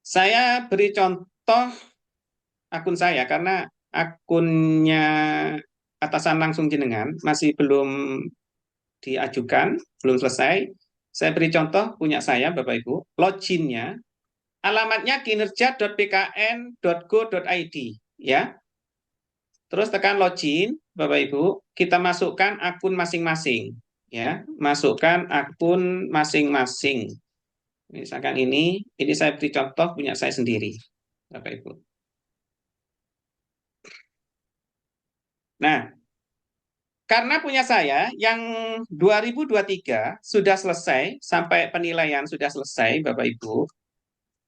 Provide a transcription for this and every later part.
Saya beri contoh akun saya karena akunnya atasan langsung jenengan masih belum diajukan, belum selesai. Saya beri contoh punya saya, Bapak Ibu, loginnya, alamatnya kinerja.bkn.go.id, ya. Terus tekan login, Bapak Ibu, kita masukkan akun masing-masing, ya, masukkan akun masing-masing. Misalkan ini saya beri contoh punya saya sendiri, Bapak Ibu. Nah, karena punya saya yang 2023 sudah selesai sampai penilaian sudah selesai, Bapak Ibu.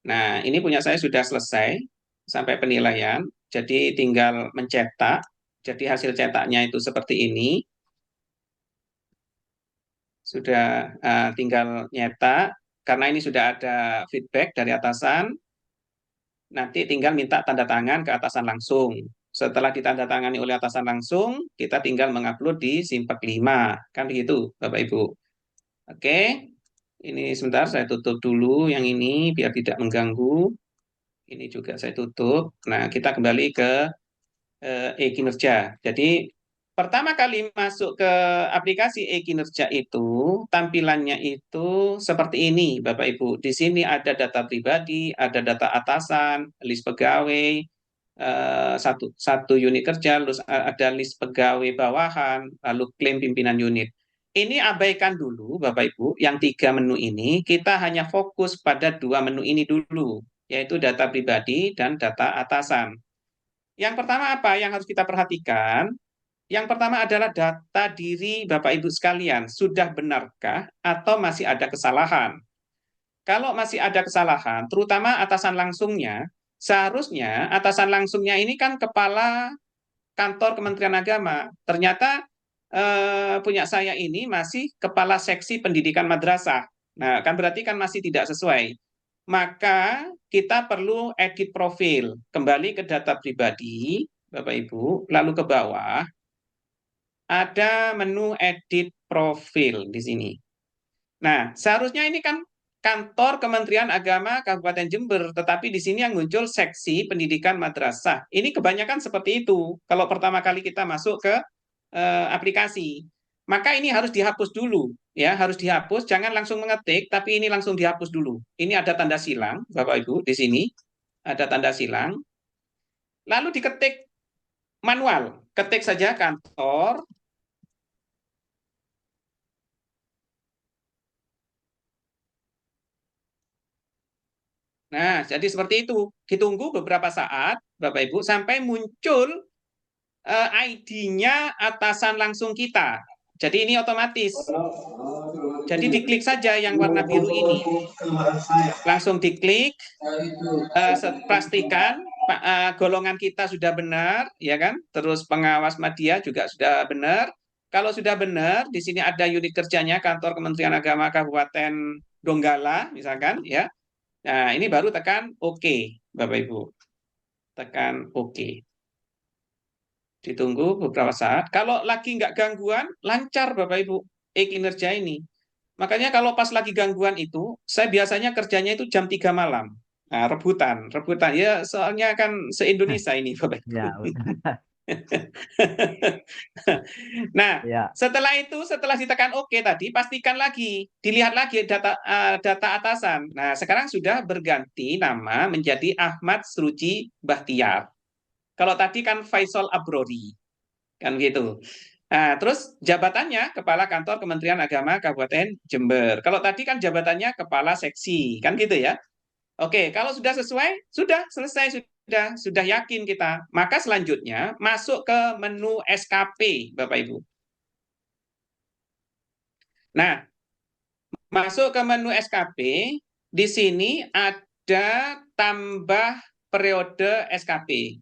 Nah, ini punya saya sudah selesai sampai penilaian, jadi tinggal mencetak. Jadi hasil cetaknya itu seperti ini. Sudah tinggal nyetak karena ini sudah ada feedback dari atasan. Nanti tinggal minta tanda tangan ke atasan langsung. Setelah ditandatangani oleh atasan langsung, kita tinggal mengupload di Simpek 5. Kan begitu, Bapak Ibu. Oke, ini sebentar saya tutup dulu yang ini biar tidak mengganggu. Ini juga saya tutup. Nah, kita kembali ke e-kinerja. Jadi, pertama kali masuk ke aplikasi e-kinerja itu, tampilannya itu seperti ini, Bapak Ibu. Di sini ada data pribadi, ada data atasan, list pegawai, satu, satu unit kerja, terus ada list pegawai bawahan, lalu klaim pimpinan unit. Ini abaikan dulu, Bapak Ibu, yang tiga menu ini, kita hanya fokus pada dua menu ini dulu, yaitu data pribadi dan data atasan. Yang pertama apa yang harus kita perhatikan? Yang pertama adalah data diri Bapak Ibu sekalian. Sudah benarkah atau masih ada kesalahan? Kalau masih ada kesalahan, terutama atasan langsungnya, seharusnya atasan langsungnya ini kan kepala kantor Kementerian Agama. Ternyata punya saya ini masih kepala seksi pendidikan madrasah. Nah, kan berarti kan masih tidak sesuai. Maka kita perlu edit profil. Kembali ke data pribadi, Bapak Ibu, lalu ke bawah ada menu edit profil di sini. Nah, seharusnya ini kan kantor Kementerian Agama Kabupaten Jember, tetapi di sini yang muncul seksi pendidikan madrasah. Ini kebanyakan seperti itu. Kalau pertama kali kita masuk ke aplikasi, maka ini harus dihapus dulu, ya, harus dihapus. Jangan langsung mengetik, tapi ini langsung dihapus dulu. Ini ada tanda silang, Bapak Ibu, di sini ada tanda silang. Lalu diketik manual, ketik saja kantor. Nah, jadi seperti itu. Ditunggu beberapa saat, Bapak Ibu, sampai muncul ID-nya atasan langsung kita. Jadi ini otomatis. Jadi diklik saja yang warna biru ini. Langsung diklik, pastikan golongan kita sudah benar, ya kan? Terus pengawas media juga sudah benar. Kalau sudah benar, di sini ada unit kerjanya Kantor Kementerian Agama Kabupaten Donggala, misalkan, ya. Nah, ini baru tekan OK, Bapak Ibu. Tekan OK. Ditunggu beberapa saat. Kalau lagi nggak gangguan, lancar Bapak Ibu e-kinerja ini. Makanya kalau pas lagi gangguan itu, saya biasanya kerjanya itu jam 3 malam. Nah, rebutan, rebutan. Ya, soalnya kan se-Indonesia ini Bapak Ibu. Ya, Nah, ya. setelah ditekan OK tadi, pastikan lagi, dilihat lagi data atasan. Nah, sekarang sudah berganti nama menjadi Ahmad Sruji Bahtiar. Kalau tadi kan Faisal Abrori, kan gitu. Nah, terus jabatannya Kepala Kantor Kementerian Agama Kabupaten Jember. Kalau tadi kan jabatannya Kepala Seksi, kan gitu ya. Oke, kalau sudah sesuai, sudah selesai, sudah yakin kita. Maka selanjutnya masuk ke menu SKP, Bapak Ibu. Nah, masuk ke menu SKP, di sini ada tambah periode SKP.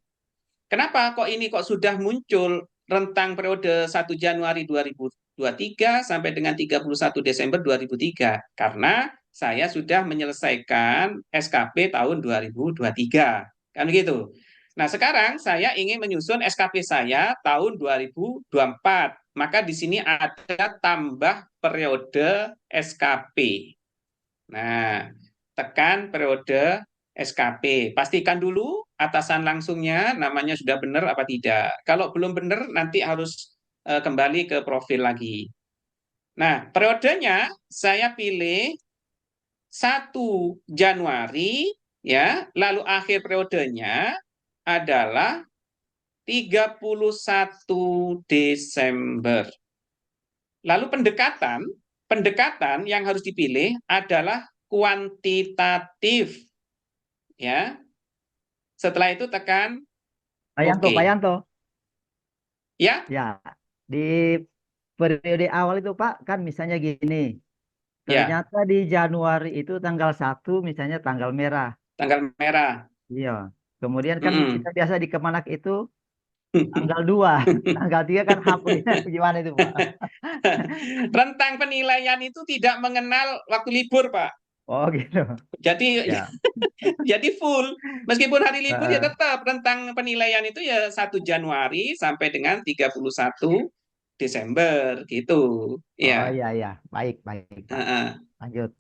Kenapa kok ini kok sudah muncul rentang periode 1 Januari 2023 sampai dengan 31 Desember 2003? Karena saya sudah menyelesaikan SKP tahun 2023. Kan begitu. Nah, sekarang saya ingin menyusun SKP saya tahun 2024. Maka di sini ada tambah periode SKP. Nah, tekan periode SKP. Pastikan dulu atasan langsungnya namanya sudah benar apa tidak. Kalau belum benar nanti harus kembali ke profil lagi. Nah, periodenya saya pilih 1 Januari ya, lalu akhir periodenya adalah 31 Desember. Lalu pendekatan yang harus dipilih adalah kuantitatif ya. Setelah itu tekan Pak Yanto, Pak oke. Yanto. Ya, Ya, di periode awal itu Pak, kan misalnya gini, ya, ternyata di Januari itu tanggal 1 misalnya tanggal merah. tanggal merah. Iya. Kemudian kan kita Mm-mm. biasa di Kemenak itu tanggal 2, tanggal 3 kan hapus. Gimana itu Pak? Rentang penilaian itu tidak mengenal waktu libur, Pak. Oh gitu. Jadi Ya. jadi full. Meskipun hari libur ya Heeh. tetap rentang penilaian itu ya 1 Januari sampai dengan 31 Desember gitu. Oh Ya. iya iya, baik baik Pak. Heeh. Lanjut.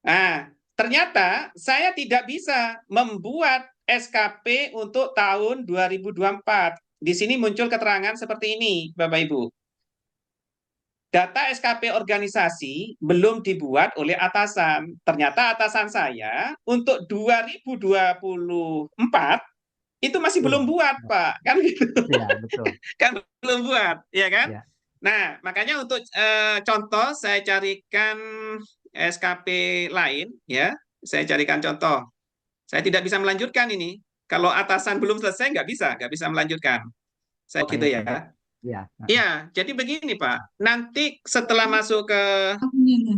Nah, ternyata saya tidak bisa membuat SKP untuk tahun 2024. Di sini muncul keterangan seperti ini, Bapak Ibu. Data SKP organisasi belum dibuat oleh atasan. Ternyata atasan saya untuk 2024 itu masih belum Belum. buat, Pak. Kan gitu. Ya betul. Kan belum buat, ya kan? Ya. Nah, makanya untuk contoh saya carikan SKP lain ya. Saya carikan contoh. Saya tidak bisa melanjutkan ini. Kalau atasan belum selesai nggak bisa melanjutkan. Saya Oh gitu iya. ya. Ya. Iya, jadi begini Pak. Nanti setelah masuk ke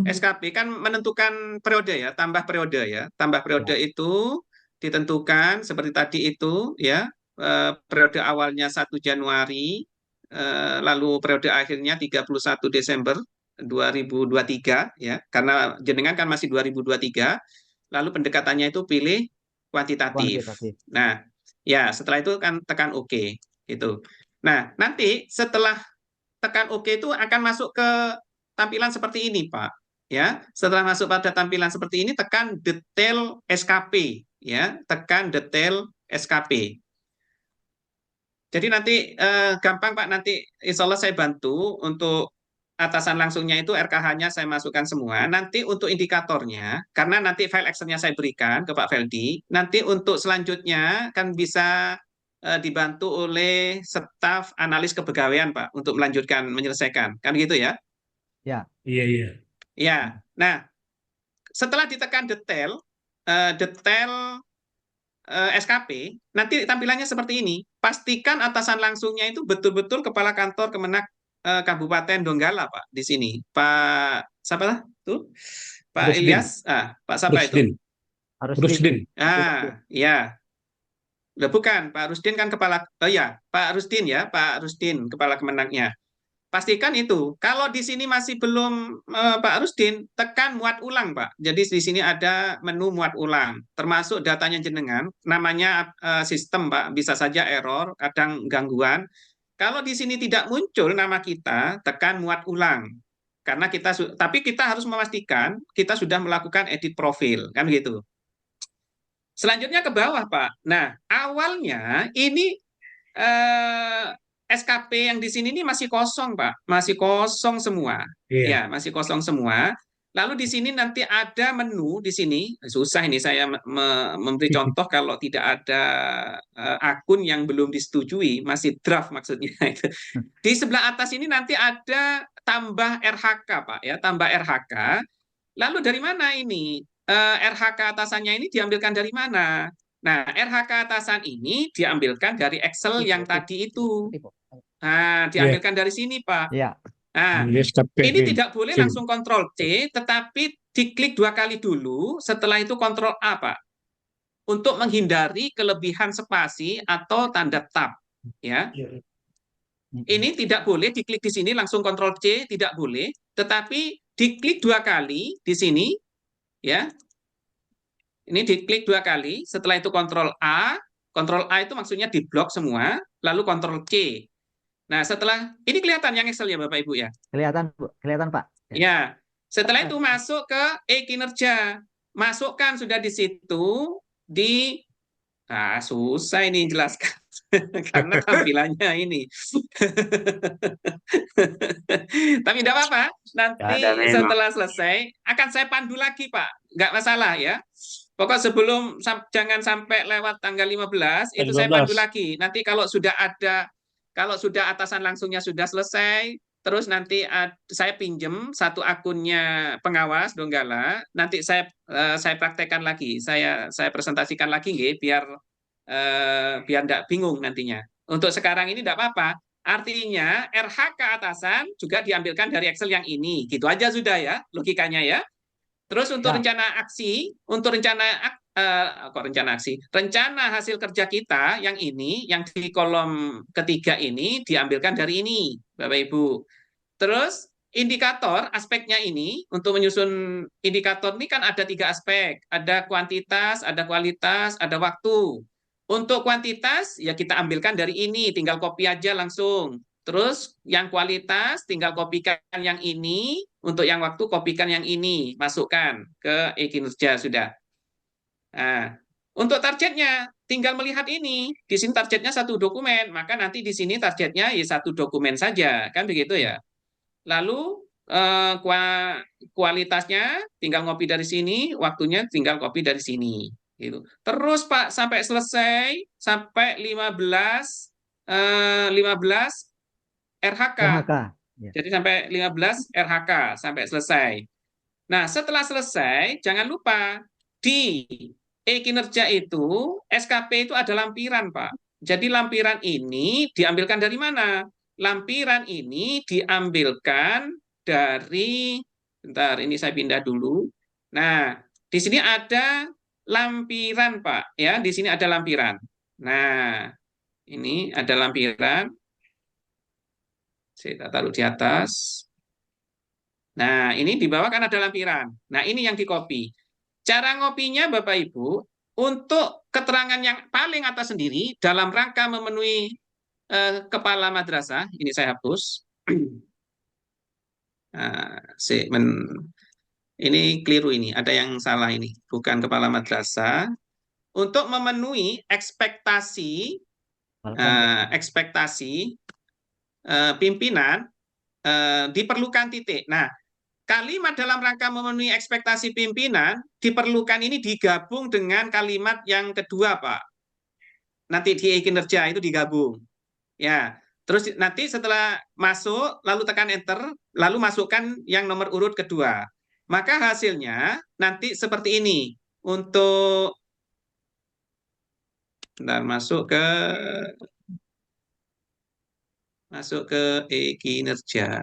SKP kan menentukan periode ya, tambah periode ya. Tambah periode Ya. itu ditentukan seperti tadi itu ya. Periode awalnya 1 Januari, lalu periode akhirnya 31 Desember 2023 ya. Karena jenengan kan masih 2023, lalu pendekatannya itu pilih kuantitatif. Kuantitatif. Nah, ya setelah itu kan tekan OK gitu. Nah, nanti setelah tekan OK itu akan masuk ke tampilan seperti ini, Pak. Ya, setelah masuk pada tampilan seperti ini, tekan detail SKP, ya, tekan detail SKP. Jadi nanti gampang Pak, nanti insya Allah saya bantu untuk atasan langsungnya itu RKH-nya saya masukkan semua. Nanti untuk indikatornya, karena nanti file Excel-nya saya berikan ke Pak Feldi, nanti untuk selanjutnya kan bisa dibantu oleh staf analis kepegawaian Pak untuk melanjutkan menyelesaikan. Kan gitu ya? Ya. Iya, iya. Ya. Nah, setelah ditekan detail SKP, nanti tampilannya seperti ini. Pastikan atasan langsungnya itu betul-betul Kepala Kantor Kemenak Kabupaten Donggala, Pak, di sini. Pak, siapa lah? Tuh, Pak Rusdin, Ilyas. Pak siapa itu? Rusdin, Harus di. Rusdin. Ya. Loh, bukan, Pak Rusdin kan kepala, oh ya, Pak Rusdin ya, Pak Rusdin, Kepala Kemenaknya. Pastikan itu. Kalau di sini masih belum Pak Rusdin, tekan muat ulang, Pak. Jadi di sini ada menu muat ulang, termasuk datanya jenengan, namanya sistem, Pak. Bisa saja error, kadang gangguan. Kalau di sini tidak muncul nama kita, tekan muat ulang. Karena tapi kita harus memastikan kita sudah melakukan edit profil, kan gitu. Selanjutnya ke bawah, Pak. Nah, awalnya ini eh, SKP yang di sini ini masih kosong, Pak. Masih kosong semua. Iya. Ya, masih kosong semua. Lalu di sini nanti ada menu di sini. Susah ini saya memberi contoh kalau tidak ada akun yang belum disetujui, masih draft maksudnya itu. Di sebelah atas ini nanti ada tambah RHK, Pak ya, tambah RHK. Lalu dari mana ini? RHK atasannya ini diambilkan dari mana? Nah, RHK atasan ini diambilkan dari Excel yang tadi itu. Nah, Iya. diambilkan dari sini, Pak. Ya. Nah, Ini SKP ini ini. tidak boleh Sim. langsung Kontrol C, tetapi diklik 2 kali dulu, setelah itu Kontrol A, Pak. Untuk menghindari kelebihan spasi atau tanda tab. Ya, Iya. ini tidak boleh diklik di sini langsung Kontrol C, tidak boleh, tetapi diklik 2 kali di sini, ya. Ini diklik 2 kali, setelah itu Kontrol A itu maksudnya diblok semua, lalu Kontrol C. Nah, setelah ini kelihatan yang Excel ya Bapak Ibu ya. Kelihatan, Bu. Kelihatan, Pak. Ya. Ya, setelah itu masuk ke e-kinerja. Masukkan sudah di situ di susah ini jelaskan karena tampilannya ini. Tapi tidak apa-apa, Nggak ada nanti memang. setelah selesai akan saya pandu lagi, Pak. Nggak masalah ya. Pokok sebelum jangan sampai lewat tanggal 15 itu saya pandu 15. lagi. Nanti kalau sudah atasan langsungnya sudah selesai, terus nanti saya pinjem satu akunnya pengawas Donggala, nanti saya praktekkan lagi, saya presentasikan lagi nggih, biar tidak bingung nantinya. Untuk sekarang ini tidak apa-apa. Artinya RHK atasan juga diambilkan dari Excel yang ini. Gitu aja sudah ya logikanya ya. Terus untuk Ya, rencana aksi, untuk rencana aksi, rencana hasil kerja kita yang ini, yang di kolom ketiga ini diambilkan dari ini, Bapak Ibu. Terus indikator aspeknya ini untuk menyusun indikator ini kan ada 3 aspek, ada kuantitas, ada kualitas, ada waktu. Untuk kuantitas ya kita ambilkan dari ini, tinggal copy aja langsung. Terus yang kualitas tinggal kopikan yang ini, untuk yang waktu kopikan yang ini, masukkan ke e-kinerja sudah. Nah, untuk targetnya tinggal melihat ini. Di sini targetnya satu dokumen, maka nanti di sini targetnya ya satu dokumen saja, kan begitu ya. Lalu kualitasnya tinggal ngopi dari sini, waktunya tinggal kopi dari sini. Gitu. Terus Pak sampai selesai, sampai 15 RHK. RHK. Ya. Jadi sampai 15 RHK sampai selesai. Nah, setelah selesai, jangan lupa di e-kinerja itu, SKP itu ada lampiran, Pak. Jadi lampiran ini diambilkan dari mana? Lampiran ini diambilkan dari, bentar, ini saya pindah dulu. Nah, di sini ada lampiran, Pak. Ya, di sini ada lampiran. Nah, ini ada lampiran. Saya taruh di atas. Nah, ini di bawah kan ada lampiran. Nah, ini yang di-copy. Cara ngopinya Bapak Ibu, untuk keterangan yang paling atas sendiri, dalam rangka memenuhi kepala madrasah, ini saya hapus. Nah, ini keliru ini, ada yang salah ini, bukan kepala madrasah. Untuk memenuhi ekspektasi pimpinan, diperlukan titik. Nah, kalimat dalam rangka memenuhi ekspektasi pimpinan diperlukan ini digabung dengan kalimat yang kedua, Pak. Nanti di kinerja itu digabung. Ya. Terus nanti setelah masuk lalu tekan enter, lalu masukkan yang nomor urut kedua. Maka hasilnya nanti seperti ini. Untuk bentar, masuk ke e-kinerja.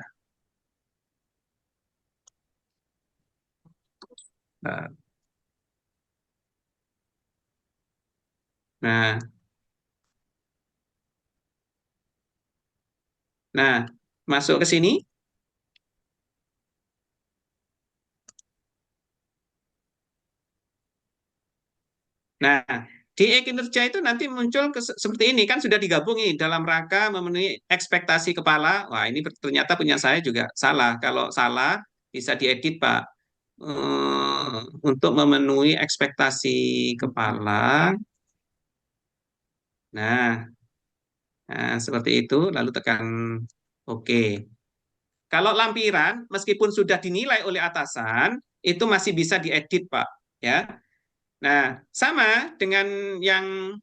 Nah, masuk ke sini. Nah, di e-kinerja itu nanti muncul seperti ini, kan sudah digabung ini dalam rangka memenuhi ekspektasi kepala. Wah, ini ternyata punya saya juga salah. Kalau salah bisa diedit, Pak. Untuk memenuhi ekspektasi kepala. Nah, seperti itu, lalu tekan OK. Kalau lampiran, meskipun sudah dinilai oleh atasan, itu masih bisa diedit, Pak. Ya. Nah, sama dengan yang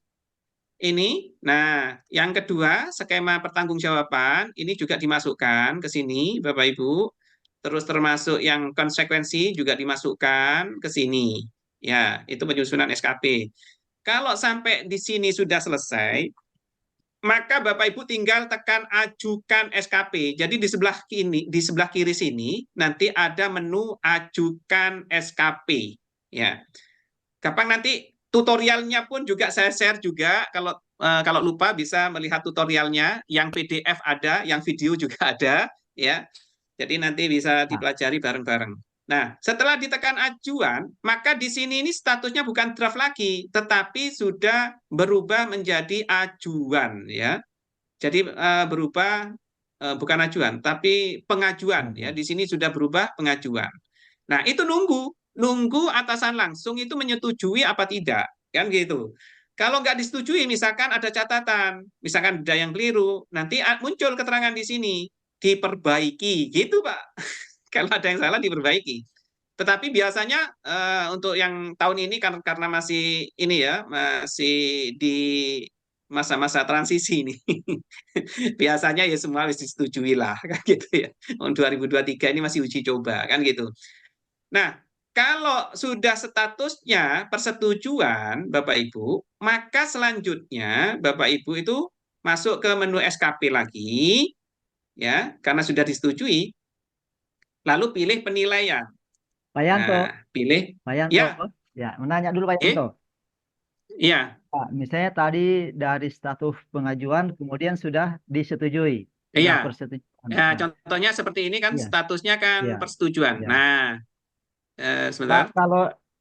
ini. Nah, yang kedua, skema pertanggungjawaban ini juga dimasukkan ke sini, Bapak Ibu. Terus termasuk yang konsekuensi juga dimasukkan ke sini. Ya, itu penyusunan SKP. Kalau sampai di sini sudah selesai, maka Bapak Ibu tinggal tekan ajukan SKP. Jadi di sebelah kiri sini nanti ada menu ajukan SKP. Ya. Kapan nanti tutorialnya pun juga saya share juga, kalau lupa bisa melihat tutorialnya, yang PDF ada, yang video juga ada, ya. Jadi nanti bisa dipelajari bareng-bareng. Nah, setelah ditekan ajuan, maka di sini ini statusnya bukan draft lagi, tetapi sudah berubah menjadi ajuan, ya. Jadi berubah bukan ajuan, tapi pengajuan, ya. Di sini sudah berubah pengajuan. Nah, itu nunggu atasan langsung itu menyetujui apa tidak. kan gitu. Kalau nggak disetujui, misalkan ada catatan, misalkan ada yang keliru, nanti muncul keterangan di sini, diperbaiki, gitu Pak. Kalau ada yang salah diperbaiki. Tetapi biasanya untuk yang tahun ini karena masih ini ya, masih di masa-masa transisi ini. Biasanya ya semua harus disetujui lah kan gitu ya. Tahun 2023 ini masih uji coba kan gitu. Nah, kalau sudah statusnya persetujuan Bapak Ibu, maka selanjutnya Bapak Ibu itu masuk ke menu SKP lagi ya, karena sudah disetujui, lalu pilih penilaian. Pak Yanto, Nah, pilih Pak Yanto, ya, ya, menanya dulu Pak Yanto. iya, Pak, misalnya tadi dari status pengajuan kemudian sudah disetujui, sudah iya. persetujuan. Nah, Nah, contohnya seperti ini kan iya, statusnya kan iya, persetujuan. iya. Nah, Pak, sebentar.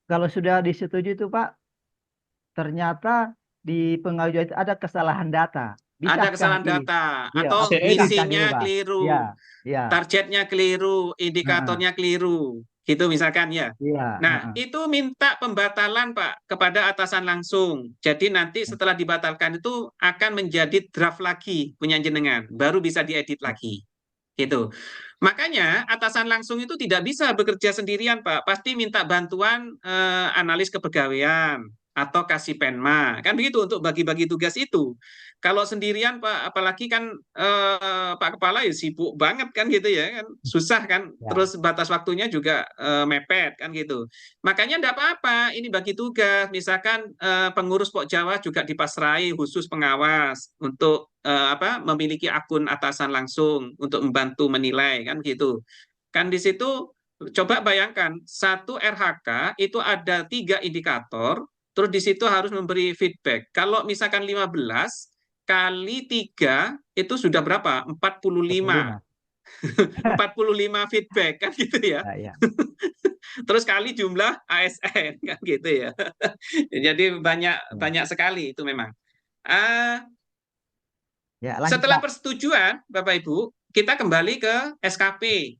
kalau sudah disetujui itu Pak, ternyata di pengajuan itu ada kesalahan data. Ada Bisakah kesalahan ini? data Iya, atau bisahkah ngisinya diubah? Iya, keliru, iya, targetnya keliru, heeh, indikatornya keliru, gitu misalkan ya. iya, Nah, heeh. itu minta pembatalan Pak kepada atasan langsung. Jadi nanti setelah dibatalkan itu akan menjadi draft lagi punya jenengan, baru bisa diedit lagi. Gitu. Makanya atasan langsung itu tidak bisa bekerja sendirian, Pak. Pasti minta bantuan analis kepegawaian atau kasih penma. Kan begitu untuk bagi-bagi tugas itu. Kalau sendirian, Pak, apalagi kan Pak Kepala ya sibuk banget kan gitu ya, kan susah kan. Ya, Terus batas waktunya juga mepet kan gitu. Makanya enggak apa-apa, ini bagi tugas. Misalkan pengurus Pok Jawa juga dipasrai khusus pengawas untuk apa memiliki akun atasan langsung untuk membantu menilai kan gitu. Kan di situ coba bayangkan satu RHK itu ada 3 indikator, terus di situ harus memberi feedback. Kalau misalkan 15 kali 3 itu sudah berapa? 45. 45. 45 feedback kan gitu ya. Ya, ya. Terus kali jumlah ASN kan gitu ya. Jadi banyak Ya, banyak sekali itu memang. Uh, ya, lanjut Setelah Pak. persetujuan, Bapak Ibu, kita kembali ke SKP.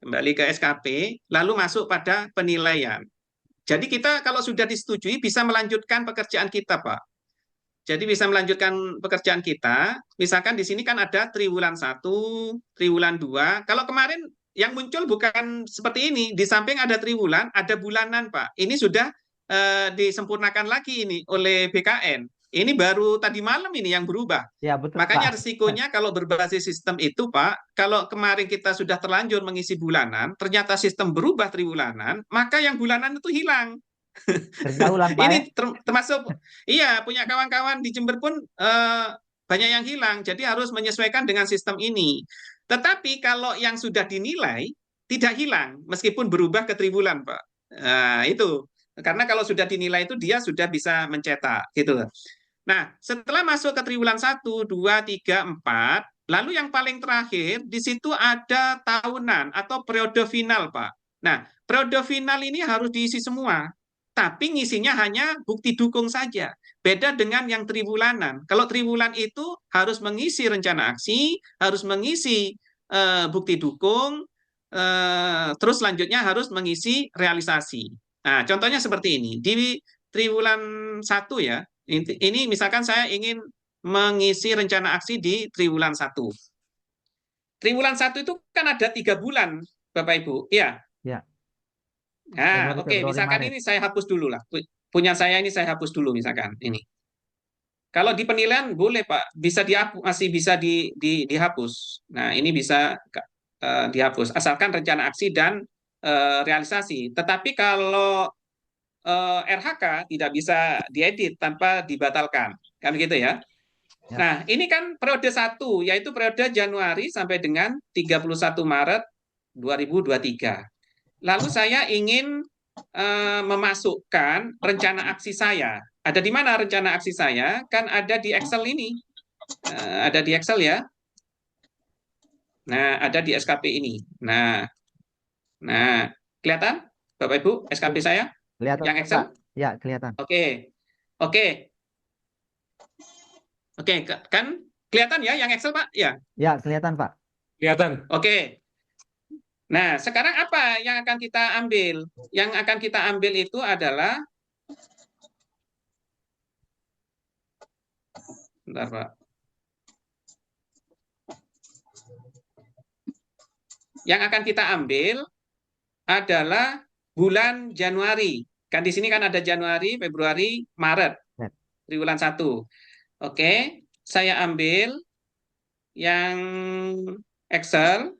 Kembali ke SKP, lalu masuk pada penilaian. Jadi kita kalau sudah disetujui bisa melanjutkan pekerjaan kita, Pak. Jadi bisa melanjutkan pekerjaan kita. Misalkan di sini kan ada triwulan 1, triwulan 2. Kalau kemarin yang muncul bukan seperti ini. Di samping ada triwulan, ada bulanan, Pak. Ini sudah disempurnakan lagi ini oleh BKN. Ini baru tadi malam ini yang berubah. Ya, betul Makanya Pak. resikonya kalau berbasis sistem itu, Pak, kalau kemarin kita sudah terlanjur mengisi bulanan, ternyata sistem berubah triwulanan, maka yang bulanan itu hilang. Pergaulan Pak ya. Ini termasuk, iya, punya kawan-kawan di Jember pun banyak yang hilang, jadi harus menyesuaikan dengan sistem ini. Tetapi kalau yang sudah dinilai, tidak hilang, meskipun berubah ke triwulan, Pak. Nah, itu. Karena kalau sudah dinilai itu dia sudah bisa mencetak, gitu. Nah, setelah masuk ke triwulan 1, 2, 3, 4, lalu yang paling terakhir, di situ ada tahunan atau periode final, Pak. Nah, periode final ini harus diisi semua, tapi ngisinya hanya bukti dukung saja. Beda dengan yang triwulanan. Kalau triwulan itu harus mengisi rencana aksi, harus mengisi bukti dukung, terus selanjutnya harus mengisi realisasi. Nah, contohnya seperti ini. Di triwulan 1 ya, ini misalkan saya ingin mengisi rencana aksi di triwulan 1. Triwulan 1 itu kan ada 3 bulan, Bapak Ibu. Iya. Ya, Nah, Januari, oke, Februari, misalkan Maret. ini saya hapus dulu lah. Punya saya ini saya hapus dulu misalkan ini. Kalau di penilaian boleh Pak, bisa dihapus, masih bisa dihapus. Nah, ini bisa dihapus asalkan rencana aksi dan realisasi. Tetapi kalau RHK tidak bisa diedit tanpa dibatalkan. Kan gitu ya. Ya, Nah, ini kan periode 1, yaitu periode Januari sampai dengan 31 Maret 2023. Lalu saya ingin memasukkan rencana aksi saya. Ada di mana rencana aksi saya? Kan ada di Excel ini. Ada di Excel ya. Nah, ada di SKP ini. Nah, kelihatan Bapak Ibu SKP saya kelihatan yang Excel? Pak. Ya, kelihatan. Oke. Oke. Oke, kan kelihatan ya yang Excel, Pak? Ya. Ya, kelihatan Pak. Kelihatan. Oke. Nah, sekarang apa yang akan kita ambil? Yang akan kita ambil itu adalah Bentar, Pak. Yang akan kita ambil adalah bulan Januari. Kan di sini kan ada Januari, Februari, Maret, Ya. triwulan 1. Oke, saya ambil yang Excel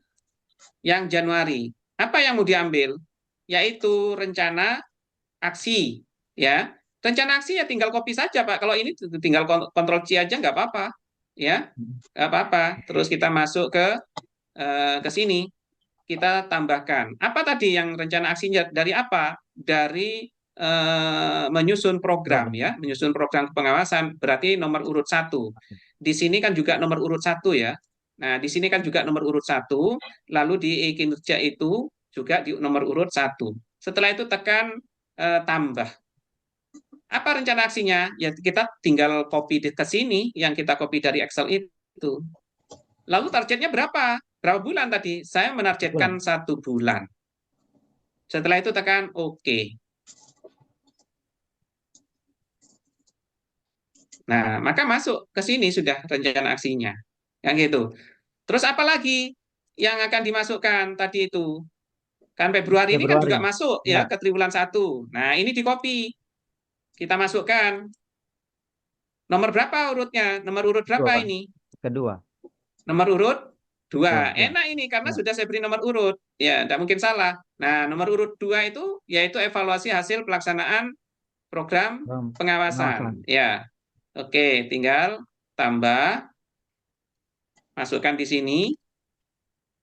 yang Januari. Apa yang mau diambil? Yaitu rencana aksi, ya. Rencana aksi ya tinggal copy saja, Pak. Kalau ini tinggal Ctrl C aja nggak apa-apa, ya, nggak apa-apa. Terus kita masuk ke sini, kita tambahkan. Apa tadi yang rencana aksinya? Dari apa? Dari menyusun program, Program. ya, menyusun program pengawasan. Berarti nomor urut 1. Di sini kan juga nomor urut 1, ya. Nah, di sini kan juga nomor urut 1. Lalu di kinerja itu juga di nomor urut 1. Setelah itu tekan tambah. Apa rencana aksinya? Ya kita tinggal copy ke sini, yang kita copy dari Excel itu. Lalu targetnya berapa? Berapa bulan tadi? Saya menargetkan Bulan. 1 bulan. Setelah itu tekan OK. Nah, maka masuk ke sini sudah rencana aksinya. Yang gitu. Terus apa lagi yang akan dimasukkan tadi itu? Kan Februari ini kan juga Februari. masuk ya Ya, ke triwulan 1. Nah, ini di copy. Kita masukkan. Nomor berapa urutnya? Nomor urut kedua, berapa Pak. ini? Kedua. Nomor urut 2. Dua, ya. Enak ini karena Ya. sudah saya beri nomor urut. Ya, tidak mungkin salah. Nah, nomor urut 2 itu yaitu evaluasi hasil pelaksanaan program Pengawasan. pengawasan. Ya, oke, tinggal tambah, masukkan di sini,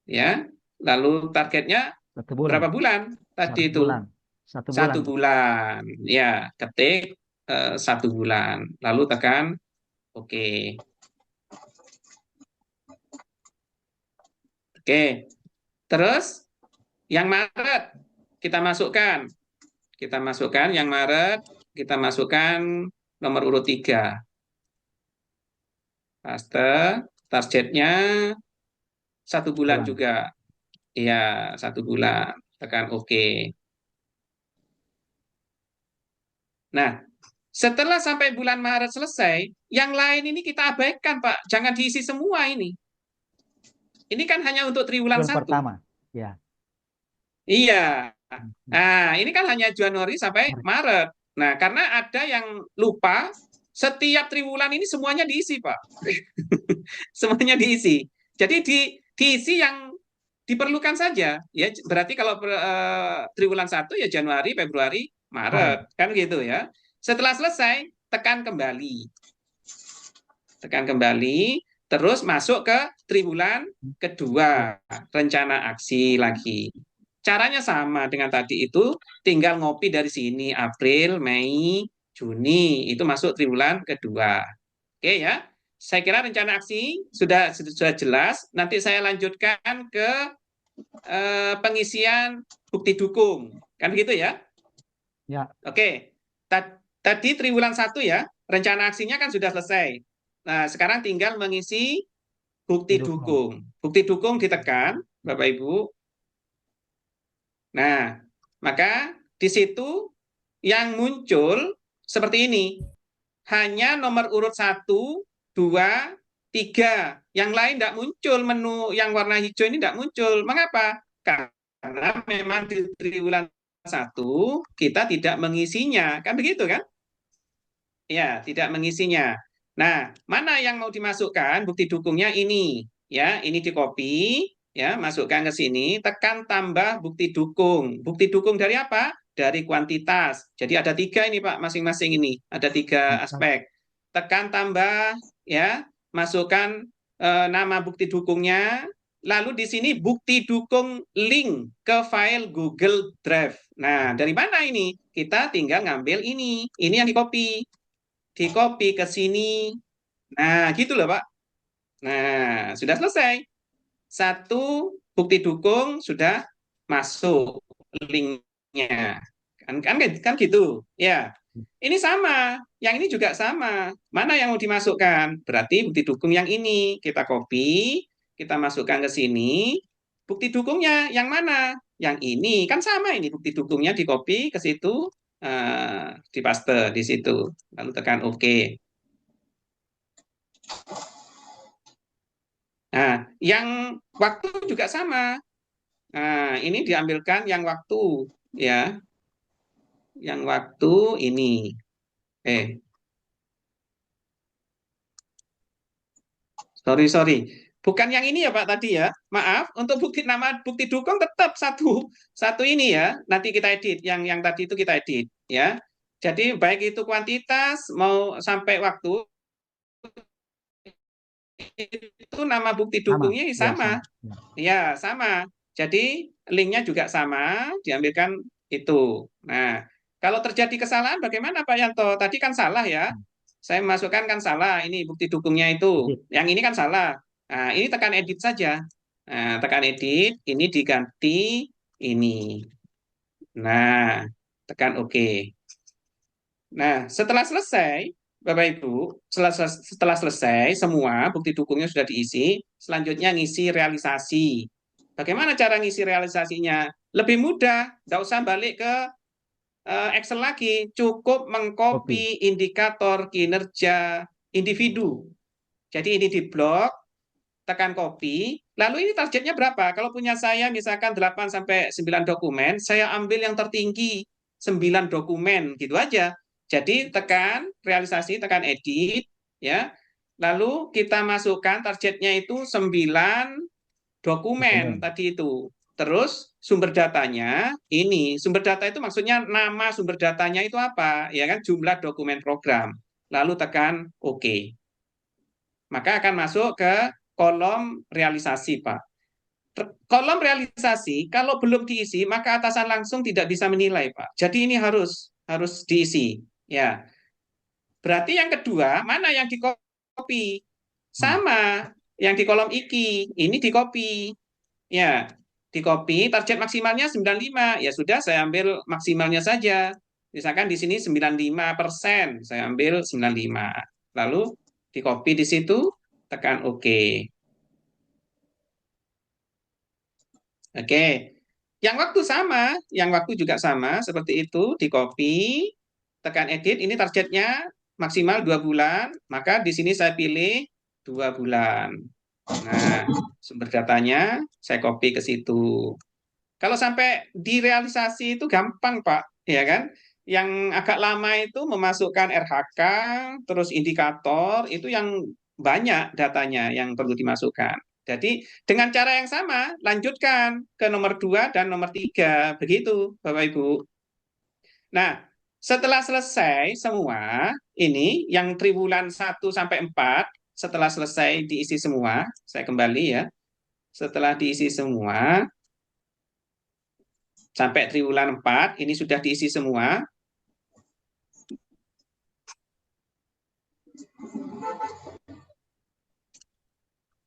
ya. Lalu targetnya 1 bulan. berapa bulan tadi 1 bulan. itu? 1 bulan, Satu Pak. bulan. Ya, ketik 1 bulan. Lalu tekan oke. Oke. Terus yang Maret kita masukkan. Kita masukkan yang Maret, kita masukkan nomor urut 3. Paste, targetnya 1 bulan Bulan. juga. Iya, 1 bulan. Tekan OK. Nah, setelah sampai bulan Maret selesai, yang lain ini kita abaikan, Pak. Jangan diisi semua ini. Ini kan hanya untuk triwulan Bulan 1. pertama. Ya. Iya. Hmm. Nah, ini kan hanya Januari sampai Maret. Maret. Nah, karena ada yang lupa, setiap triwulan ini semuanya diisi, Pak. Semuanya diisi. Jadi diisi yang diperlukan saja. Ya, berarti kalau triwulan 1 ya Januari, Februari, Maret. Maret, kan gitu ya. Setelah selesai, tekan kembali. Tekan kembali, terus masuk ke triwulan Ya. kedua, rencana aksi lagi. Caranya sama dengan tadi itu, tinggal ngopi dari sini, April, Mei, Juni, itu masuk triwulan kedua. Oke ya, saya kira rencana aksi sudah jelas. Nanti saya lanjutkan ke pengisian bukti dukung, kan begitu ya? Ya. Oke, tadi triwulan 1 ya, rencana aksinya kan sudah selesai. Nah, sekarang tinggal mengisi bukti Didukung. dukung. Bukti dukung ditekan, Bapak Ibu. Nah, maka di situ yang muncul seperti ini. Hanya nomor urut 1, 2, 3. Yang lain tidak muncul, menu yang warna hijau ini tidak muncul. Mengapa? Karena memang di triwulan 1 kita tidak mengisinya. Kan begitu kan? Ya, tidak mengisinya. Nah, mana yang mau dimasukkan? Bukti dukungnya ini. Ya, ini di copy, ya, masukkan ke sini, tekan tambah bukti dukung. Bukti dukung dari apa? Dari kuantitas. Jadi ada 3 ini, Pak, masing-masing ini. Ada 3 aspek. Tekan tambah, ya, masukkan nama bukti dukungnya. Lalu di sini bukti dukung link ke file Google Drive. Nah, dari mana ini? Kita tinggal ngambil ini. Ini yang di copy, ke sini. Nah, gitu loh, Pak. Nah, sudah selesai. Satu bukti dukung sudah masuk linknya. Kan gitu. Ya. Ini sama. Yang ini juga sama. Mana yang mau dimasukkan? Berarti bukti dukung yang ini kita copy, kita masukkan ke sini. Bukti dukungnya yang mana? Yang ini. Kan sama ini bukti dukungnya di copy ke situ, di paste di situ. Lalu tekan OK. Nah, yang waktu juga sama. Nah, ini diambilkan yang waktu, ya. Yang waktu ini. Eh, sorry. Bukan yang ini ya Pak tadi ya. Maaf, untuk bukti nama bukti dukung tetap satu satu ini ya. Nanti kita edit yang tadi itu kita edit ya. Jadi baik itu kuantitas mau sampai waktu itu nama bukti Sama. dukungnya Ya, sama. sama. Ya. Ya, sama. Jadi linknya juga sama, diambilkan itu. Nah, kalau terjadi kesalahan bagaimana Pak Yanto? Tadi kan salah ya. Hmm. Saya masukkan kan salah, ini bukti dukungnya itu. Edit. Yang ini kan salah. Nah, ini tekan edit saja. Nah, tekan edit, ini diganti ini. Nah, tekan OK. Nah, setelah selesai, Bapak Ibu, setelah selesai semua bukti dukungnya sudah diisi, selanjutnya ngisi realisasi. Bagaimana cara ngisi realisasinya? Lebih mudah, nggak usah balik ke Excel lagi, cukup Copy. mengcopy indikator kinerja individu. Jadi ini di blok, tekan copy, lalu ini targetnya berapa? Kalau punya saya misalkan 8 sampai 9 dokumen, saya ambil yang tertinggi 9 dokumen, gitu aja. Jadi tekan realisasi, tekan edit, ya. Lalu kita masukkan targetnya itu 9 dokumen Dokumen. tadi itu. Terus sumber datanya ini, sumber data itu maksudnya nama sumber datanya itu apa? Ya kan jumlah dokumen program. Lalu tekan OK. Maka akan masuk ke kolom realisasi, Pak. Kolom realisasi kalau belum diisi maka atasan langsung tidak bisa menilai, Pak. Jadi ini harus diisi. Ya. Berarti yang kedua, mana yang di copy? Hmm. Sama yang di kolom iki, ini di copy. Ya, di copy target maksimalnya 95. Ya sudah saya ambil maksimalnya saja. Misalkan di sini 95%, saya ambil 95. Lalu di copy di situ, tekan OK. Oke. Yang waktu sama, yang waktu juga sama seperti itu, di copy, tekan edit, ini targetnya maksimal 2 bulan, maka di sini saya pilih 2 bulan. Nah, sumber datanya saya copy ke situ. Kalau sampai direalisasi itu gampang, Pak, ya kan? Yang agak lama itu memasukkan RHK, terus indikator, itu yang banyak datanya yang perlu dimasukkan. Jadi dengan cara yang sama, lanjutkan ke nomor 2 dan nomor 3. Begitu, Bapak Ibu. Nah, setelah selesai semua, ini yang triwulan 1 sampai 4, setelah selesai diisi semua, saya kembali ya. Setelah diisi semua, sampai triwulan 4 ini sudah diisi semua.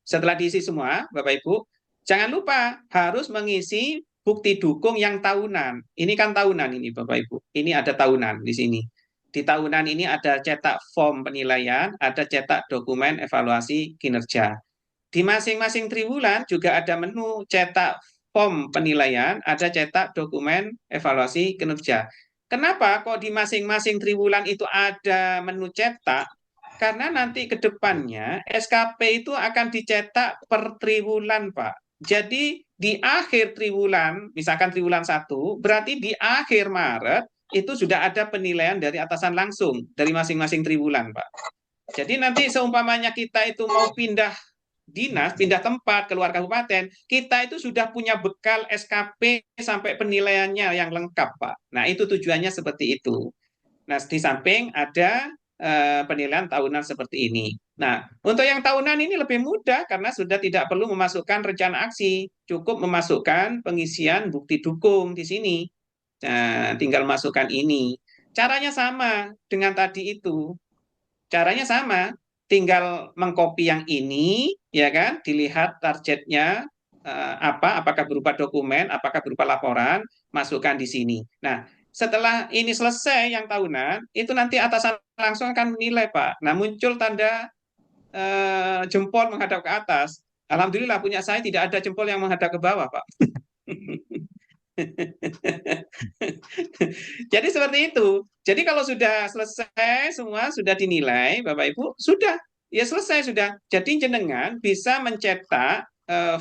Setelah diisi semua, Bapak Ibu, jangan lupa harus mengisi bukti dukung yang tahunan. Ini kan tahunan ini Bapak Ibu. Ini ada tahunan di sini. Di tahunan ini ada cetak form penilaian, ada cetak dokumen evaluasi kinerja. Di masing-masing triwulan juga ada menu cetak form penilaian, ada cetak dokumen evaluasi kinerja. Kenapa kok di masing-masing triwulan itu ada menu cetak? Karena nanti ke depannya SKP itu akan dicetak per triwulan, Pak. Jadi di akhir triwulan, misalkan triwulan 1, berarti di akhir Maret itu sudah ada penilaian dari atasan langsung dari masing-masing triwulan, Pak. Jadi nanti seumpamanya kita itu mau pindah dinas, pindah tempat, keluar kabupaten, kita itu sudah punya bekal SKP sampai penilaiannya yang lengkap, Pak. Nah, itu tujuannya seperti itu. Nah, di samping ada penilaian tahunan seperti ini. Nah, untuk yang tahunan ini lebih mudah karena sudah tidak perlu memasukkan rencana aksi, cukup memasukkan pengisian bukti dukung di sini. Nah, tinggal masukkan ini. Caranya sama dengan tadi itu. Caranya sama, tinggal mengcopy yang ini, ya kan? Dilihat targetnya apa, apakah berupa dokumen, apakah berupa laporan, masukkan di sini. Nah, setelah ini selesai yang tahunan, itu nanti atasan langsung akan menilai, Pak. Nah, muncul tanda jempol menghadap ke atas. Alhamdulillah punya saya tidak ada jempol yang menghadap ke bawah, Pak. Jadi seperti itu. Jadi kalau sudah selesai semua sudah dinilai, Bapak Ibu, sudah. Ya selesai sudah. Jadi jenengan bisa mencetak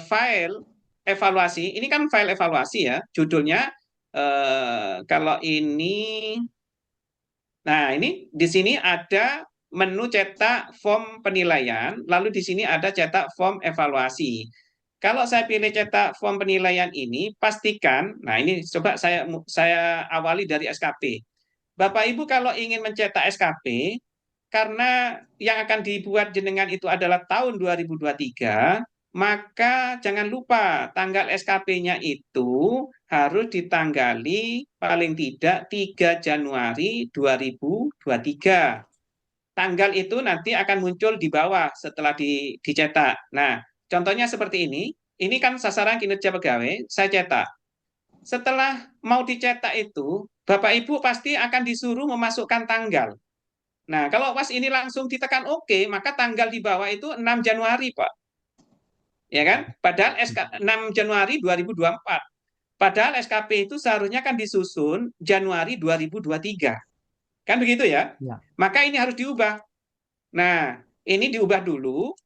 file evaluasi. Ini kan file evaluasi ya. Judulnya kalau ini, nah ini di sini ada menu cetak form penilaian, lalu di sini ada cetak form evaluasi. Kalau saya pilih cetak form penilaian ini, pastikan, nah ini coba saya awali dari SKP. Bapak Ibu kalau ingin mencetak SKP, karena yang akan dibuat jenengan itu adalah tahun 2023, maka jangan lupa tanggal SKP-nya itu harus ditanggali paling tidak 3 Januari 2023. Tanggal itu nanti akan muncul di bawah setelah dicetak. Nah, contohnya seperti ini. Ini kan sasaran kinerja pegawai, saya cetak. Setelah mau dicetak itu, Bapak Ibu pasti akan disuruh memasukkan tanggal. Nah, kalau pas ini langsung ditekan OK, maka tanggal di bawah itu 6 Januari, Pak. Ya kan? Padahal 6 Januari 2024. Padahal SKP itu seharusnya kan disusun Januari 2023. Kan begitu ya? Ya. Maka ini harus diubah. Nah, ini diubah dulu.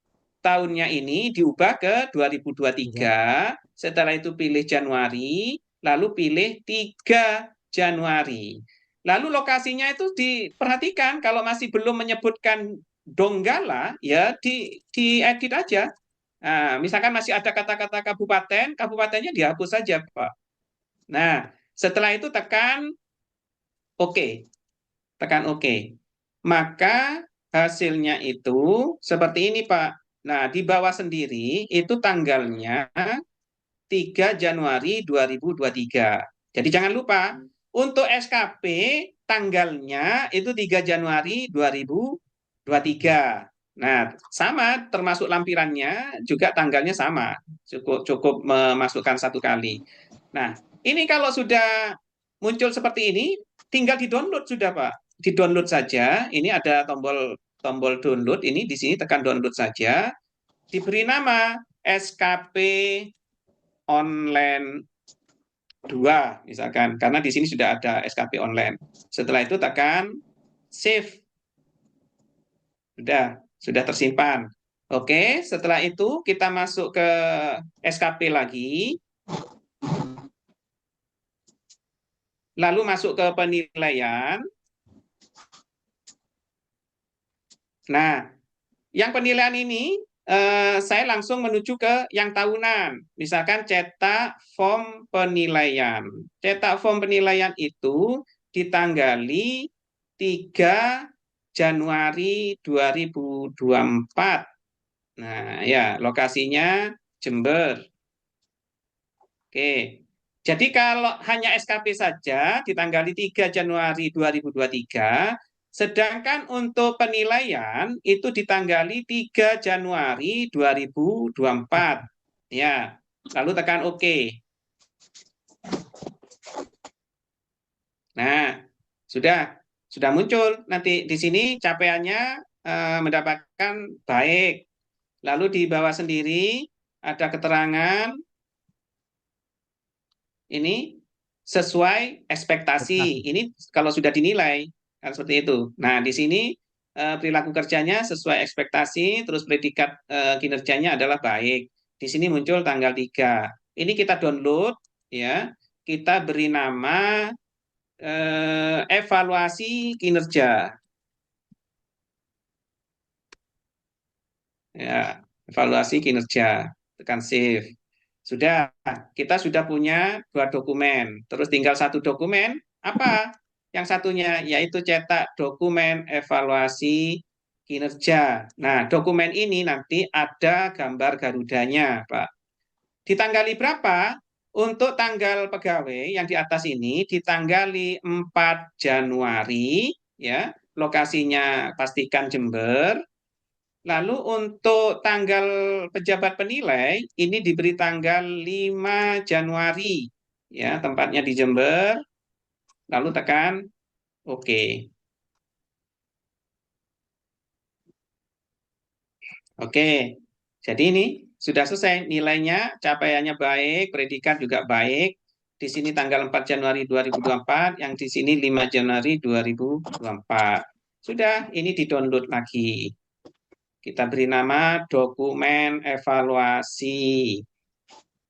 Tahunnya ini diubah ke Iya. 2023. Setelah itu pilih Januari, lalu pilih 3 Januari. Lalu lokasinya itu diperhatikan kalau masih belum menyebutkan Donggala, ya diedit aja. Nah, misalkan masih ada kata-kata kabupaten, kabupatennya dihapus saja, Pak. Nah, setelah itu tekan OK, tekan OK. Maka hasilnya itu seperti ini, Pak. Nah, di bawah sendiri itu tanggalnya 3 Januari 2023. Jadi jangan lupa, untuk SKP tanggalnya itu 3 Januari 2023. Nah, sama termasuk lampirannya juga tanggalnya sama. Cukup cukup memasukkan satu kali. Nah, ini kalau sudah muncul seperti ini, tinggal di-download sudah, Pak. Di-download saja. Ini ada tombol tombol download ini di sini tekan download saja. Diberi nama SKP online 2 misalkan, karena di sini sudah ada SKP online. Setelah itu tekan save. Sudah tersimpan. Oke, setelah itu kita masuk ke SKP lagi, lalu masuk ke penilaian. Nah, yang penilaian ini saya langsung menuju ke yang tahunan. Misalkan cetak form penilaian. Cetak form penilaian itu ditanggali 3 Januari 2024. Nah, ya, lokasinya Jember. Oke. Jadi kalau hanya SKP saja ditanggali 3 Januari 2023, sedangkan untuk penilaian itu ditanggali 3 Januari 2024. Ya, lalu tekan OK. Nah, sudah muncul nanti di sini capaiannya mendapatkan baik. Lalu di bawah sendiri ada keterangan ini sesuai ekspektasi. Ini kalau sudah dinilai kan seperti itu. Nah, di sini perilaku kerjanya sesuai ekspektasi, terus predikat kinerjanya adalah baik. Di sini muncul tanggal 3. Ini kita download ya. Kita beri nama evaluasi kinerja. Ya, evaluasi kinerja. Tekan save. Sudah, kita sudah punya 2 dokumen. Terus tinggal 1 dokumen, apa? Yang satunya yaitu cetak dokumen evaluasi kinerja. Nah, dokumen ini nanti ada gambar Garudanya, Pak. Ditanggali berapa? Untuk tanggal pegawai yang di atas ini ditanggali 4 Januari, ya. Lokasinya pastikan Jember. Lalu untuk tanggal pejabat penilai ini diberi tanggal 5 Januari. Ya, tempatnya di Jember. Lalu tekan OK. Oke. Jadi ini sudah selesai nilainya, capaiannya baik, predikat juga baik. Di sini tanggal 4 Januari 2024, yang di sini 5 Januari 2024. Sudah, ini di-download lagi. Kita beri nama dokumen evaluasi.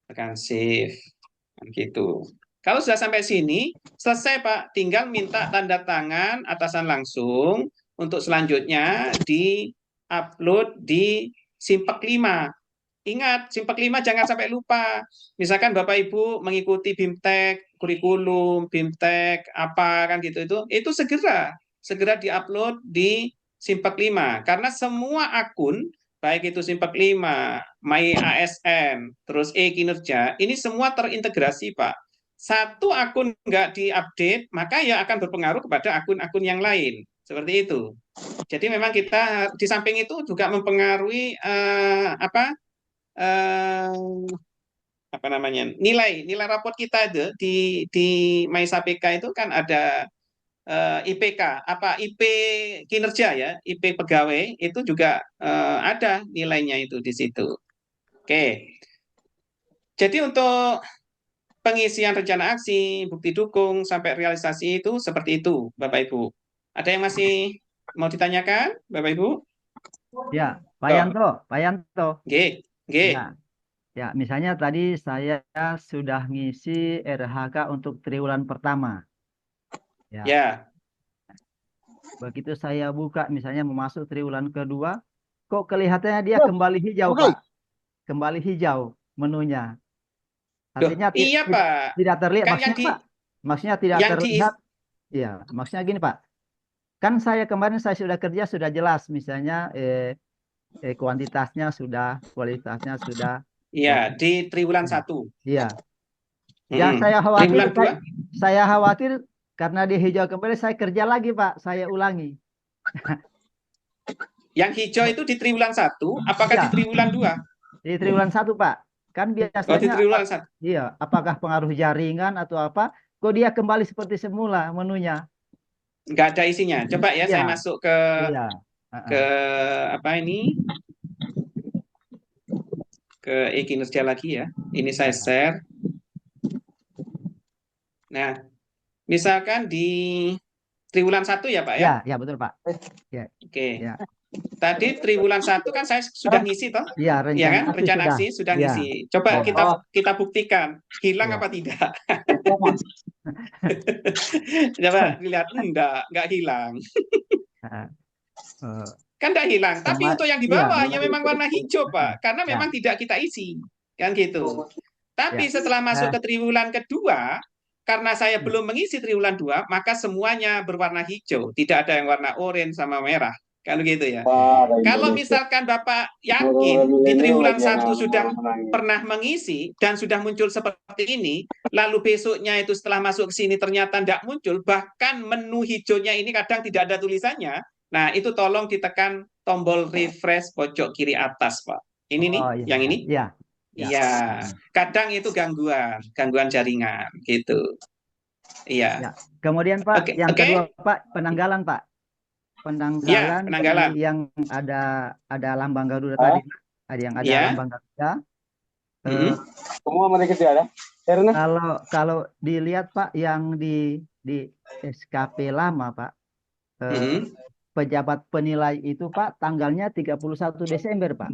Tekan save. Gitu. Kalau sudah sampai sini, selesai Pak. Tinggal minta tanda tangan atasan langsung untuk selanjutnya di-upload di Simpek 5. Ingat, Simpek 5 jangan sampai lupa. Misalkan Bapak Ibu mengikuti BIMTEK, kurikulum, BIMTEK, apa kan gitu itu segera di-upload di Simpek 5. Karena semua akun, baik itu Simpek 5, My ASN, terus e-kinerja, ini semua terintegrasi, Pak. Satu akun nggak diupdate, maka ya akan berpengaruh kepada akun-akun yang lain. Seperti itu. Jadi memang kita di samping itu juga mempengaruhi eh, apa namanya nilai raport kita itu di MySAPK itu kan ada IPK apa IP kinerja ya IP pegawai itu juga ada nilainya itu di situ. Oke, jadi untuk pengisian rencana aksi, bukti dukung sampai realisasi itu seperti itu, Bapak Ibu. Ada yang masih mau ditanyakan, Bapak Ibu? Ya, Pak Toh, Yanto, Pak Yanto. G, G, Ya, ya. Misalnya tadi saya sudah ngisi RHK untuk triwulan pertama. Ya, ya. begitu saya buka, misalnya memasuk triwulan kedua, kok kelihatannya dia kembali hijau, Pak. Kembali hijau menunya. Loh, Artinya iya Pak. tidak terlihat. Kan Maksudnya, Pak, maksudnya tidak yang di terlihat. Iya, maksudnya gini, Pak. Kan saya kemarin saya sudah kerja sudah jelas, misalnya kuantitasnya sudah, kualitasnya sudah. ya Waktu, di triwulan ya. 1. Iya. Yang saya khawatir, Triwulan 2. saya khawatir karena di hijau kembali saya kerja lagi, Pak. Saya ulangi. Yang hijau itu di triwulan 1, apakah di Ya, triwulan 2? di triwulan 1, Pak. Kan Oh, di biasanya apa? triwulan 1. Iya, apakah pengaruh jaringan atau apa? Kok dia kembali seperti semula menunya? Nggak ada isinya. Coba ya Iya, saya masuk ke iya. ke apa ini? Ke e-kinerja lagi ya. Ini saya Ya, share. Nah, misalkan di triwulan 1 ya, Pak ya. ya, ya betul, Pak. Ya, Oke. ya. Tadi triwulan 1 kan saya sudah ngisi toh? Iya, Iya rencana kan? aksi Rencana sudah. aksi sudah Iya, ngisi. Coba iya, kita buktikan hilang iya. apa tidak. Coba dilihat enggak hilang. Nah, eh, Kan tidak hilang. Tapi untuk yang di iya, bawah ya memang warna hijau, Pak. Karena ya, memang tidak kita isi. Kan gitu. ya. Tapi setelah masuk ke triwulan kedua, karena saya belum mengisi triwulan 2, maka semuanya berwarna hijau. Tidak ada yang warna oranye sama merah. Kan gitu ya. Kalau misalkan Bapak yakin di triwulan 1 sudah pernah mengisi dan sudah muncul seperti ini, lalu besoknya itu setelah masuk ke sini ternyata tidak muncul, bahkan menu hijaunya ini kadang tidak ada tulisannya, nah itu tolong ditekan tombol refresh pojok kiri atas, Pak. Ini nih, Oh iya, yang iya, ini. iya, iya. Iya, kadang itu gangguan jaringan gitu. Ya. Iya. Kemudian Pak, Oke, yang oke. kedua Pak, penanggalan Pak. Ya, Penanggalan penanggalan. yang ada lambang Garuda tadi, Ah, ada yang ada Ya. lambang Garuda. Mm-mm. semua mereka tidak ada. Karena Kalau dilihat Pak yang di SKP lama Pak, Mm-mm. pejabat penilai itu Pak tanggalnya 31 Desember Pak.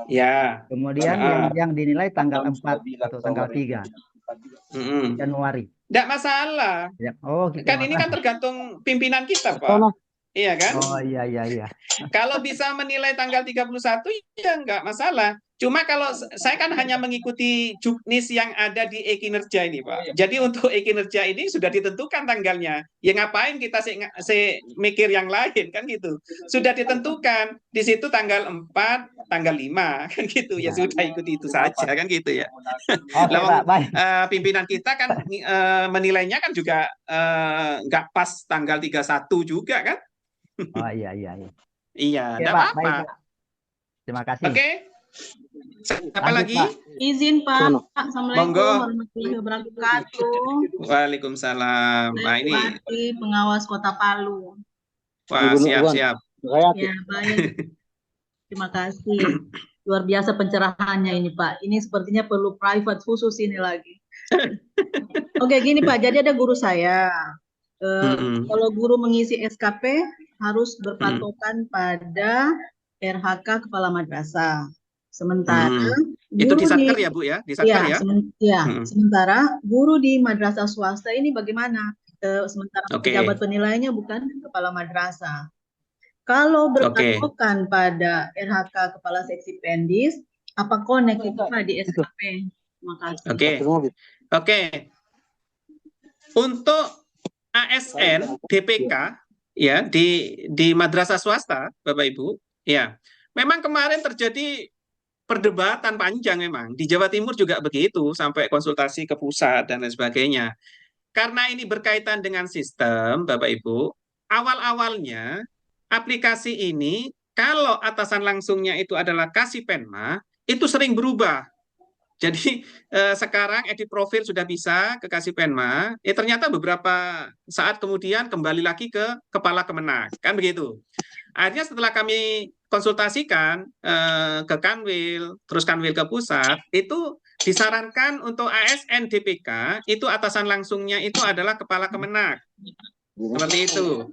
Ya. Kemudian Ah. yang dinilai tanggal 4 atau tanggal 3 Mm-mm. Januari. Tidak masalah. Ya. Oh, gitu Kan ini kan Mas. tergantung pimpinan kita, Pak. Iya kan? Oh iya iya iya. Kalau bisa menilai tanggal 31 ya nggak masalah. Cuma kalau saya kan hanya mengikuti juknis yang ada di e-kinerja ini, Pak. Jadi untuk e-kinerja ini sudah ditentukan tanggalnya. Ya ngapain kita mikir yang lain kan gitu. Sudah ditentukan di situ tanggal 4, tanggal 5 kan gitu. Ya sudah ikuti itu saja kan gitu ya. Oke, Pak, baik. Pimpinan kita kan menilainya kan juga nggak pas tanggal 31 juga kan. Oh iya iya iya. Iya, Oke, enggak Pak, apa-apa. baik, Pak. Terima kasih. Oke. Apa Lanjut, lagi? Pak. Izin Pak. Assalamualaikum Monggo. warahmatullahi wabarakatuh. Waalaikumsalam. Nah, Saya ini Bupati Pengawas Kota Palu. wah siap-siap. Ya, baik. Terima kasih. Luar biasa pencerahannya ini, Pak. Ini sepertinya perlu private khusus ini lagi. Oke, gini Pak. Jadi ada guru saya. Kalau guru mengisi SKP harus berpatokan pada RHK Kepala Madrasah. Sementara Itu di guru Satker ya Bu ya? Di Satker ya? sementara guru di madrasah swasta ini bagaimana? Sementara Oke. pejabat penilainya bukan kepala madrasah. Kalau berpatokan pada RHK Kepala Seksi Pendis, apa konek itu Pak di SKP? Terima kasih. Oke. Untuk ASN DPK ya di madrasah swasta, Bapak Ibu, ya. Memang kemarin terjadi perdebatan panjang memang. Di Jawa Timur juga begitu, sampai konsultasi ke pusat dan lain sebagainya. Karena ini berkaitan dengan sistem, Bapak Ibu, awal-awalnya aplikasi ini, kalau atasan langsungnya itu adalah Kasipenma, itu sering berubah. Jadi sekarang edit profil sudah bisa ke Kasipenma, ternyata beberapa saat kemudian kembali lagi ke Kepala Kemenak, kan begitu. Akhirnya setelah kami konsultasikan ke Kanwil, terus Kanwil ke pusat, itu disarankan untuk ASN DPK, itu atasan langsungnya itu adalah Kepala Kemenak. Seperti itu.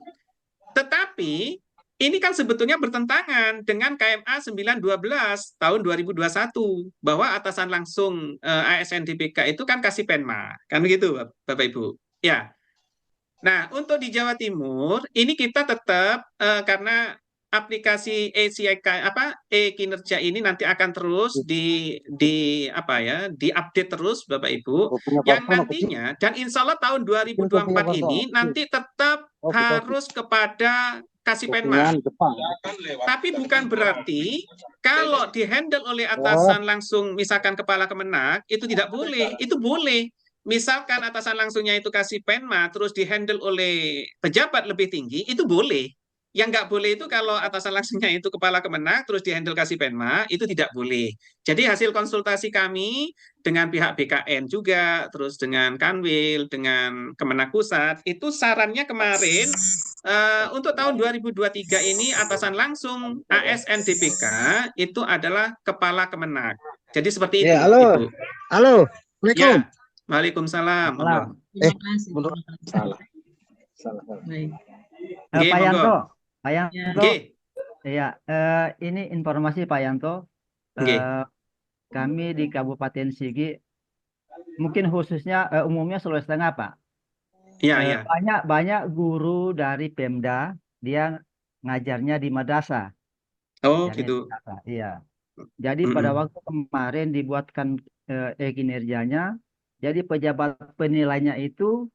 Tetapi ini kan sebetulnya bertentangan dengan KMA 912 tahun 2021 bahwa atasan langsung ASN DPK itu kan Kasipenma, kan begitu Bapak Ibu. Ya. Nah, untuk di Jawa Timur ini kita tetap karena aplikasi e-kinerja ini nanti akan terus diupdate terus Bapak Ibu, yang nantinya dan insya Allah tahun 2024 ini nanti tetap harus kepada Kasipenma. Tapi bukan berarti kalau dihandle oleh atasan langsung misalkan Kepala Kemenak itu tidak boleh, itu boleh. Misalkan atasan langsungnya itu Kasipenma terus dihandle oleh pejabat lebih tinggi, itu boleh. Yang nggak boleh itu kalau atasan langsungnya itu Kepala Kemenak terus dihandle Kasipenma, itu tidak boleh. Jadi hasil konsultasi kami dengan pihak BKN juga, terus dengan Kanwil, dengan Kemenak Pusat, itu sarannya kemarin untuk tahun 2023 ini atasan langsung ASN DPK itu adalah Kepala Kemenak. Jadi seperti itu. Halo. Halo. Assalamualaikum. Ya. Waalaikumsalam. Terima kasih. Salah. Pak Yanto, Ya. Ini informasi Pak Yanto. Kami di Kabupaten Sigi, mungkin khususnya umumnya Sulawesi Tengah Pak. Iya. Banyak guru dari Pemda dia ngajarnya di madrasah. Oh gitu. Iya. Jadi pada waktu kemarin dibuatkan kinerjanya, jadi pejabat penilainya itu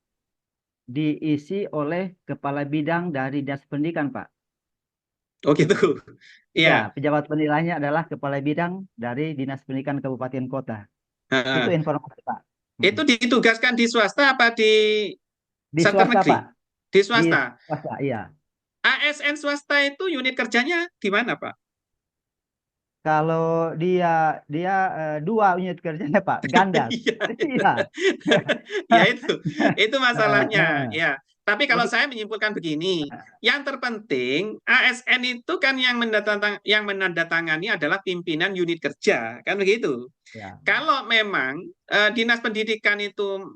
diisi oleh kepala bidang dari Dinas Pendidikan, Pak. Oh gitu. Iya. Ya, pejabat penilainya adalah kepala bidang dari Dinas Pendidikan Kabupaten Kota. Itu informasi, Pak. Itu ditugaskan di swasta apa di swasta, negeri? Pak. Di swasta. Di swasta, iya. ASN swasta itu unit kerjanya di mana, Pak? Kalau dia 2 unit kerjanya Pak, ganda. Iya. Ya itu masalahnya. Ya. Tapi kalau saya menyimpulkan begini, yang terpenting ASN itu kan yang menandatangani adalah pimpinan unit kerja, kan begitu. Ya. Kalau memang Dinas Pendidikan itu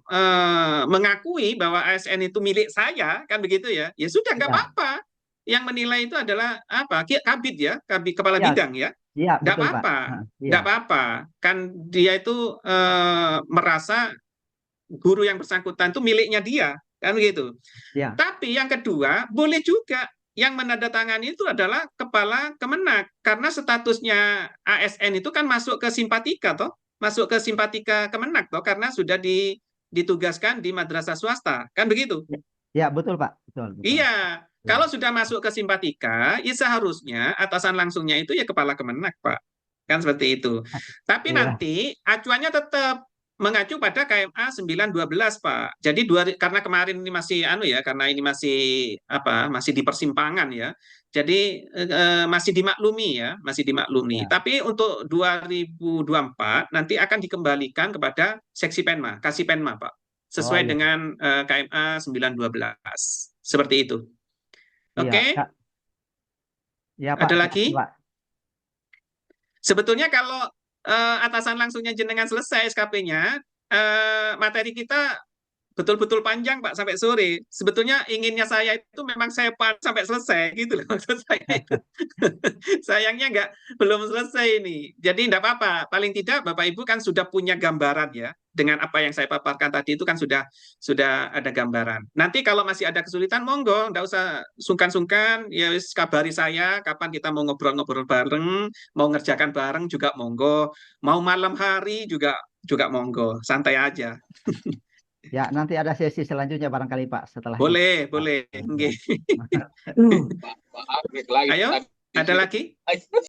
mengakui bahwa ASN itu milik saya, kan begitu ya, ya sudah nggak apa-apa. Yang menilai itu adalah apa? Kabid ya, Kabid kepala bidang ya. Iya, nggak apa-apa, nggak apa-apa. Kan dia itu merasa guru yang bersangkutan itu miliknya dia, kan begitu. Ya. Tapi yang kedua, boleh juga yang menandatangani itu adalah Kepala Kemenak, karena statusnya ASN itu kan masuk ke simpatika toh, masuk ke simpatika Kemenak toh, karena sudah ditugaskan di madrasah swasta, kan begitu. Ya, betul Pak, betul. Iya. Kalau sudah masuk ke simpatika, ya seharusnya atasan langsungnya itu ya Kepala Kemenak, Pak. Kan seperti itu. Tapi nanti acuannya tetap mengacu pada KMA 912, Pak. Jadi karena kemarin ini masih karena ini masih di persimpangan ya. Jadi masih dimaklumi ya, masih dimaklumi. Tapi untuk 2024 nanti akan dikembalikan kepada Seksi Penma, Kasipenma, Pak. Sesuai dengan KMA 912. Seperti itu. Oke. Ya, Pak. Ada lagi? Pak. Sebetulnya kalau atasan langsungnya jenengan selesai SKP-nya, materi kita betul-betul panjang Pak sampai sore. Sebetulnya inginnya saya itu memang saya sampai selesai gitu loh maksud saya itu. Sayangnya belum selesai ini. Jadi enggak apa-apa. Paling tidak Bapak Ibu kan sudah punya gambaran ya. Dengan apa yang saya paparkan tadi itu kan sudah ada gambaran. Nanti kalau masih ada kesulitan monggo, enggak usah sungkan-sungkan, ya wis kabari saya kapan kita mau ngobrol-ngobrol bareng, mau ngerjakan bareng juga monggo, mau malam hari juga monggo, santai aja. Ya, nanti ada sesi selanjutnya barangkali Pak setelah ini. Boleh, Pak. boleh. Ya. Nggih. Pak Agnek lagi. Ayo, ada lagi?